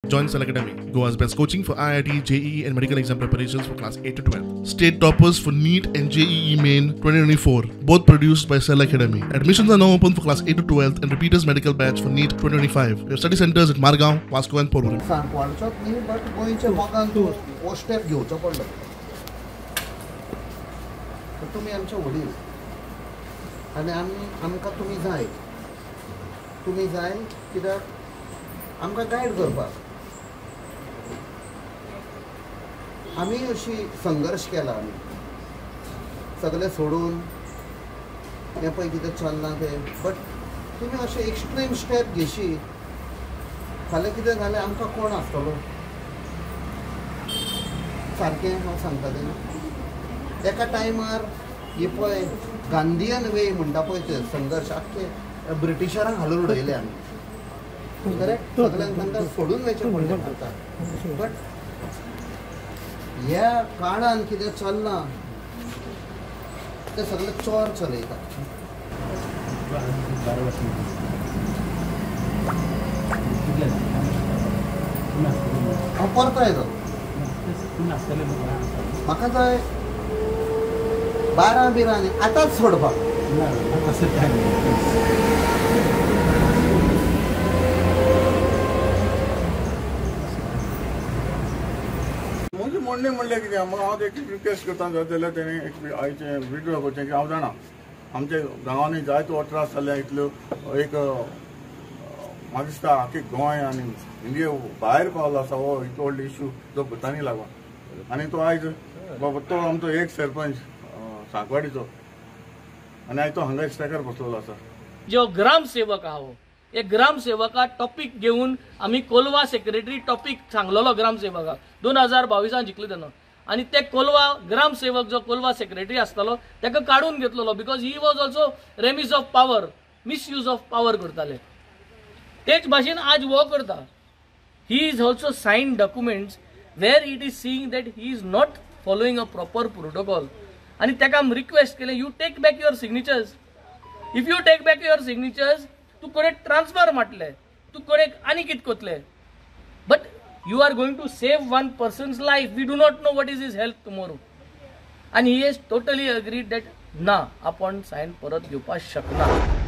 Join Select Academy, Goa's best coaching for IIT, JEE and medical exam preparations for class 8 to 12. State toppers for NEET and JEE Main 2024, both produced by Select Academy. Admissions are now open for class 8 to 12 and repeaters medical batch for NEET 2025. We have study centers at Margao, Vasco and Porvorim. तुम्ही आमचे वडील आणि आमकां तुम्ही जाय कित्याक आमकां guide करपाक आमी अशी संघर्श केला आमी सगळे सोडून हे पळय कितें चलना ते बट तुमी अशे एक्स्ट्रीम स्टेप घेशी फाल्यां कितें जालें आमकां कोण आसतलो सारकें हांव सांगता तें एका टायमार हे पळय गांधीयन वे म्हणटा पळय ते संघर्श आख्खे ब्रिटिशरांक हालून उडयले आमी करेक्ट सगळ्यांक तांकां सोडून वयचें पडलें आतां बट ह्या काळान कितें चलना ते सगळे चोर चलयता हांव परतो येता म्हाका जाय 12 आतांच सोडपाक म्हणजे म्हणणे म्हणलें कितें म्हाका हांव एक रिक्वेस्ट करता जाल्यार तेणें एक आयचें विड्रॉ करचें की हांव जाणा आमच्या गांवांनी जायतो त्रास जाल्ल्या इतलो एक म्हाका दिसता आख्खे गोंय आनी इंडिया भायर पावलो आसा हो इतलो व्हडलो इश्यू जो भुतानी लागून आनी तो आयज बाबा तो आमचो एक सरपंच सांकवाडीचो आनी आयज तो हांगा स्ट्रायकार बसलेलो आसा जो ग्रामसेवक आहो एक ग्रामसेवका टॉपिक घेऊन आम्ही कोलवा सेक्रेटरी टॉपिक सांगलेलो ग्रामसेवकाक 2022 जिंकले तेन्ना आणि ते कोलवा ग्रामसेवक जो कोलवा सेक्रेटरी आसतालो ताका काढून घेतलेलो because he was also remiss of power misuse of power करताले तेच भाशेन आज वो करता he is also sign documents where it is seeing that he is not following a proper protocol आणि ताका रिक्वेस्ट केले you take back your signatures if you take back your signatures तू कोणे ट्रान्सफर माटले तू कोणे आनी कित कोतले but you are going to save one person's life we do not know what is his health tomorrow आणि he is totally agreed that ना आपण सायन परत घेवपाक शकना.